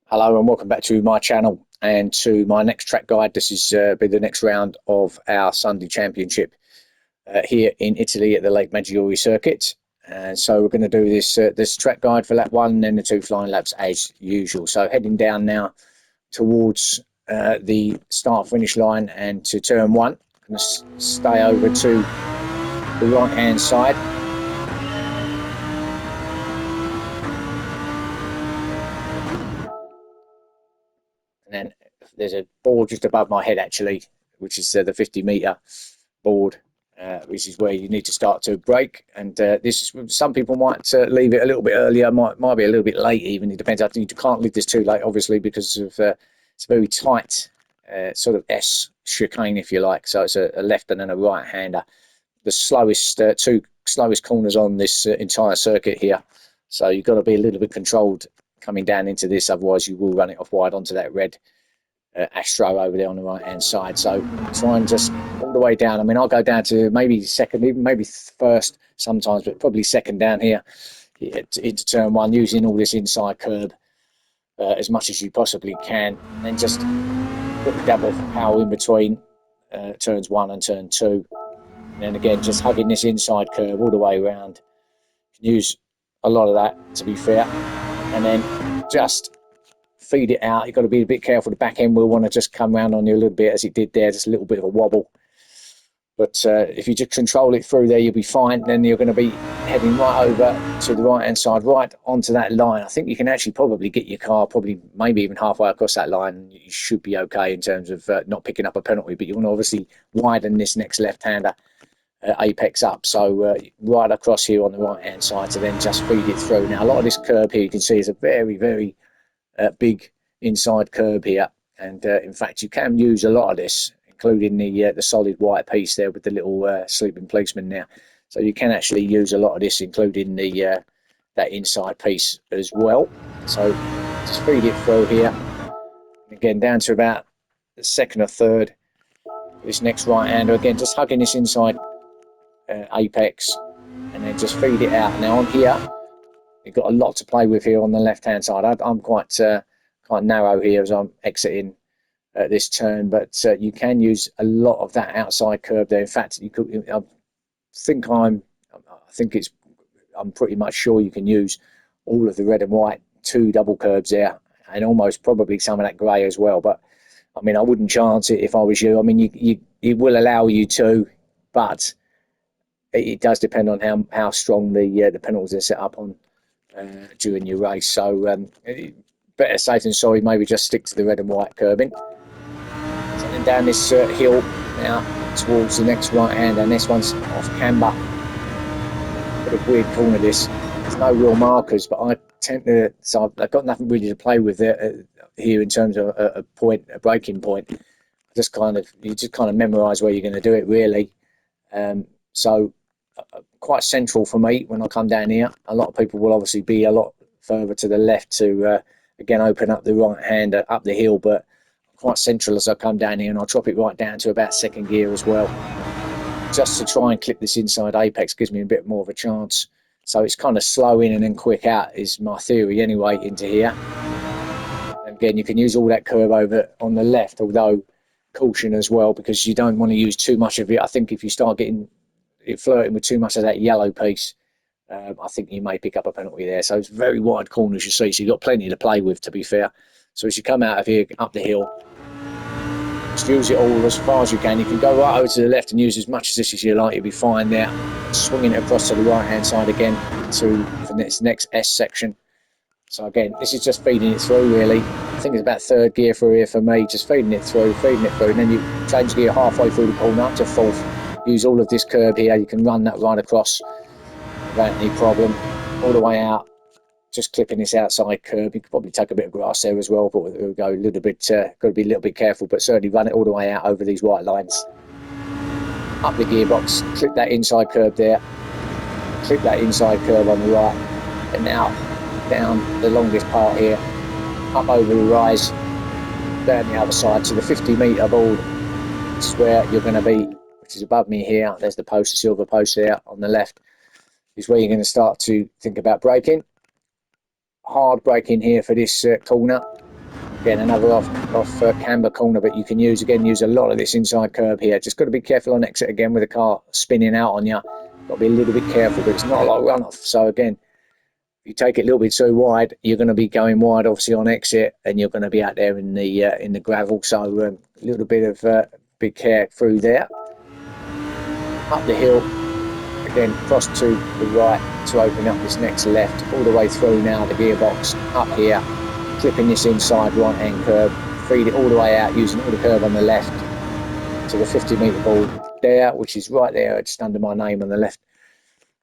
Hello and welcome back to my channel and to my next track guide. This is be the next round of our Sunday Championship here in Italy at the Lake Maggiore circuit. And so we're going to do this track guide for lap one and then the two flying laps as usual. So heading down now towards the start finish line and to turn one. I'm going to stay over to the right hand side. And then there's a board just above my head actually, which is the 50-meter board, which is where you need to start to brake. And this is, some people might leave it a little bit earlier, might be a little bit late even. It depends. I think you can't leave this too late, obviously, because of it's a very tight sort of S chicane, if you like. So it's a left and then a right hander. The slowest two slowest corners on this entire circuit here. So you've got to be a little bit controlled coming down into this, otherwise you will run it off wide onto that red Astro over there on the right hand side. So try and just all the way down. I mean, I'll go down to maybe second, even maybe first sometimes, but probably second down here into turn one, using all this inside curb as much as you possibly can, and then just put the dab of power in between turns one and turn two. And then again, just hugging this inside curve all the way around. Use a lot of that, to be fair. And then just feed it out. You've got to be a bit careful. The back end will want to just come round on you a little bit, as it did there, just a little bit of a wobble. But if you just control it through there, you'll be fine. Then you're going to be heading right over to the right-hand side, right onto that line. I think you can actually probably get your car maybe even halfway across that line. You should be okay in terms of not picking up a penalty, but you want to obviously widen this next left-hander apex up. So right across here on the right-hand side to then just feed it through. Now, a lot of this curb here, you can see, is a very, very big inside curb here. And in fact, you can use a lot of this, including the solid white piece there with the little sleeping policeman there. So you can actually use a lot of this, including the that inside piece as well. So just feed it through here. And again, down to about the second or third. This next right-hander, again, just hugging this inside apex, and then just feed it out. Now on here, you've got a lot to play with here on the left-hand side. I'm quite narrow here as I'm exiting this turn, but you can use a lot of that outside curve there. In fact, you could. I'm pretty much sure you can use all of the red and white two double curbs there, and almost probably some of that grey as well. But I mean, I wouldn't chance it if I was you. I mean, it will allow you to, but it does depend on how strong the penalties are set up on during your race. So better safe than sorry. Maybe just stick to the red and white curbing. So then down this hill now towards the next right hand, and this one's off camber. Bit of weird corner this. There's no real markers, but I tend to. So I've got nothing really to play with here in terms of a breaking point. You just kind of memorise where you're going to do it really. So quite central for me when I come down here. A lot of people will obviously be a lot further to the left to again open up the right hander up the hill, but quite central as I come down here, and I'll drop it right down to about second gear as well, just to try and clip this inside apex. Gives me a bit more of a chance. So it's kind of slow in and then quick out is my theory anyway into here. And again, you can use all that curve over on the left, although caution as well, because you don't want to use too much of it. I think if you start getting flirting with too much of that yellow piece, I think you may pick up a penalty there. So it's very wide corners, you see, so you've got plenty to play with, to be fair. So as you come out of here up the hill, just use it all as far as you can. You can go right over to the left and use as much of this as you like, you'll be fine there. Swinging it across to the right hand side again to this next S section. So again, this is just feeding it through really. I think it's about third gear through here for me, just feeding it through, and then you change gear halfway through the corner up to fourth. Use all of this curb here. You can run that right across without any problem, all the way out. Just clipping this outside curb. You could probably take a bit of grass there as well, but we'll go a little bit. Got to be a little bit careful, but certainly run it all the way out over these white lines. Up the gearbox, clip that inside curb there. Clip that inside curb on the right, and now down the longest part here, up over the rise, down the other side to the 50-meter board. This is where you're going to be, which is above me here. There's the post, the silver post there on the left, is where you're going to start to think about braking. Hard braking here for this corner. again, another off camber corner, but you can use a lot of this inside curb here. Just got to be careful on exit again with the car spinning out on you. Got to be a little bit careful, but it's not a lot of runoff. So again, if you take it a little bit too wide, you're going to be going wide, obviously on exit, and you're going to be out there in the gravel. So a little bit of big care through there. Up the hill, again, cross to the right to open up this next left, all the way through now the gearbox, up here, clipping this inside right-hand curb, feed it all the way out using all the curb on the left to the 50-metre ball there, which is right there, just under my name on the left.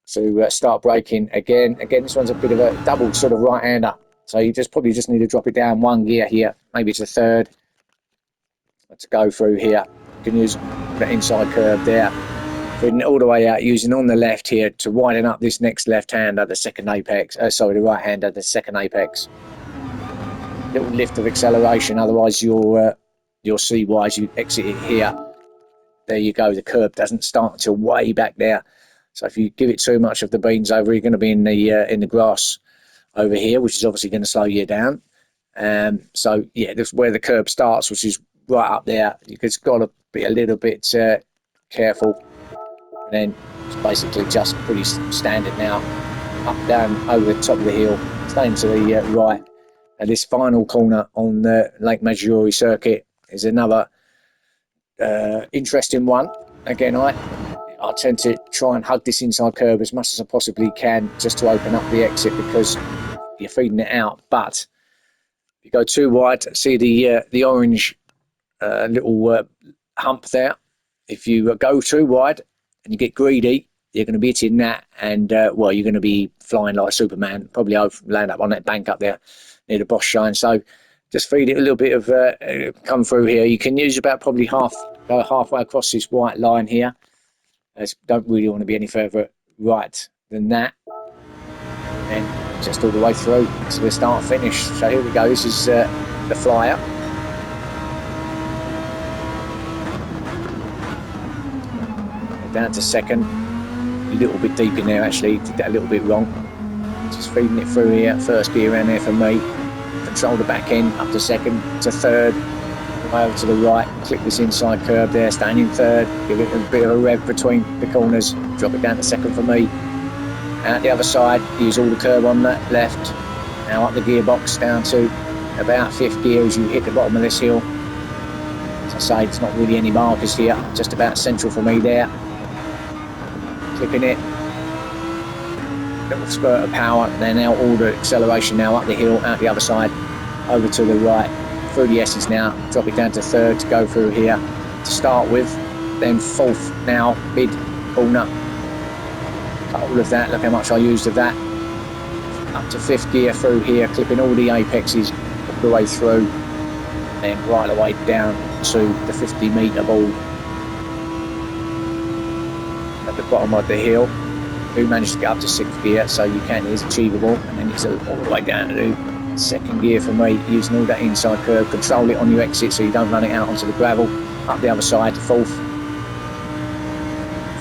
So start braking again. This one's a bit of a double sort of right-hander, so you probably just need to drop it down one gear here, maybe it's a third. Let's go through here. You can use the inside curb there. Feeding it all the way out, using on the left here to widen up this next left-hander, the second apex. The right-hander, the second apex. Little lift of acceleration, otherwise you'll see why as you exit it here. There you go. The curb doesn't start until way back there. So if you give it too much of the beans over, you're going to be in the grass over here, which is obviously going to slow you down. So yeah, this is where the curb starts, which is right up there. You've just got to be a little bit careful. And then it's basically just pretty standard now. Up, down, over the top of the hill, staying to the right. And this final corner on the Lago Maggiore circuit is another interesting one. Again, I tend to try and hug this inside curb as much as I possibly can just to open up the exit because you're feeding it out. But if you go too wide, see the orange little hump there. If you go too wide and you get greedy, you're going to be hitting that, and well, you're going to be flying like Superman, probably land up on that bank up there near the Bosch shine. So just feed it a little bit of come through here. You can use about probably go halfway across this white line here. Don't really want to be any further right than that, and just all the way through to the start finish. So here we go. This is the flyer. Down to second, a little bit deep in there actually, did that a little bit wrong. Just feeding it through here, first gear around there for me. Control the back end, up to second, to third, way over to the right, click this inside curb there, staying in third, give it a bit of a rev between the corners, drop it down to second for me. Out the other side, use all the curb on the left, now up the gearbox down to about fifth gear as you hit the bottom of this hill. As I say, it's not really any markers here, just about central for me there. Clipping it, little spurt of power, then now all the acceleration now up the hill, out the other side, over to the right, through the S's now, drop it down to third to go through here to start with, then fourth now, mid corner, cut all of that, look how much I used of that, up to fifth gear through here, clipping all the apexes all the way through, then right the way down to the 50-metre ball. At the bottom of the hill, we managed to get up to sixth gear, so you can, it's achievable, and then it's all the way down to second gear for me, using all that inside curve, control it on your exit so you don't run it out onto the gravel, up the other side, fourth,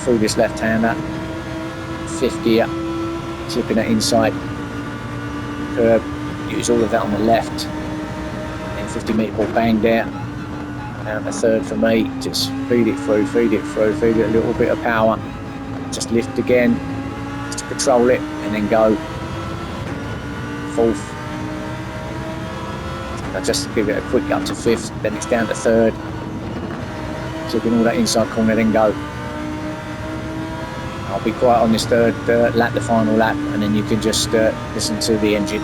through this left-hander, fifth gear, clipping that inside curve, use all of that on the left, and 50-metre ball bang there, down the third for me, just feed it through, feed it a little bit of power, just lift again, just to control it, and then go fourth. Now just give it a quick up to fifth, then it's down to third, clipping all that inside corner, then go. I'll be quiet on this third lap, the final lap, and then you can just listen to the engine.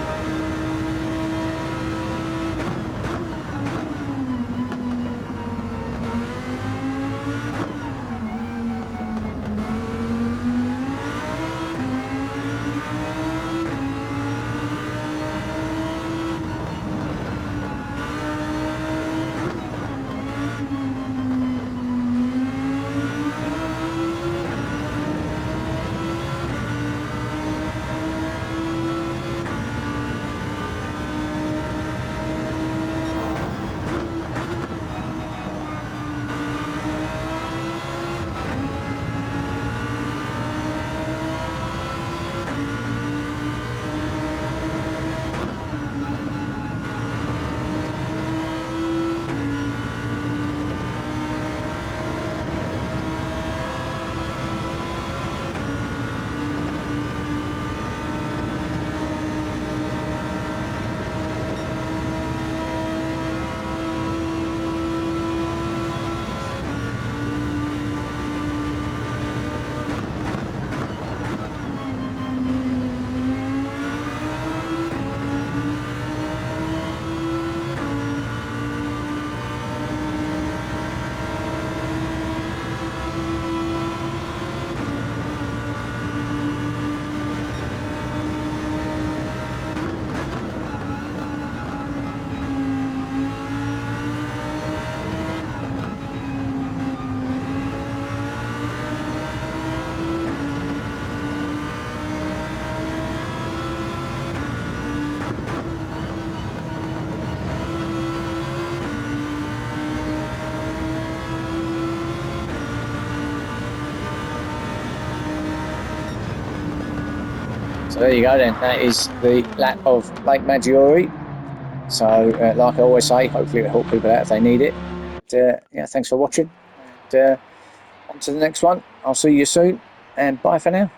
So there you go then. That is the lap of Lake Maggiore. So like I always say, hopefully it'll help people out if they need it. And, yeah, thanks for watching. And on to the next one. I'll see you soon. And bye for now.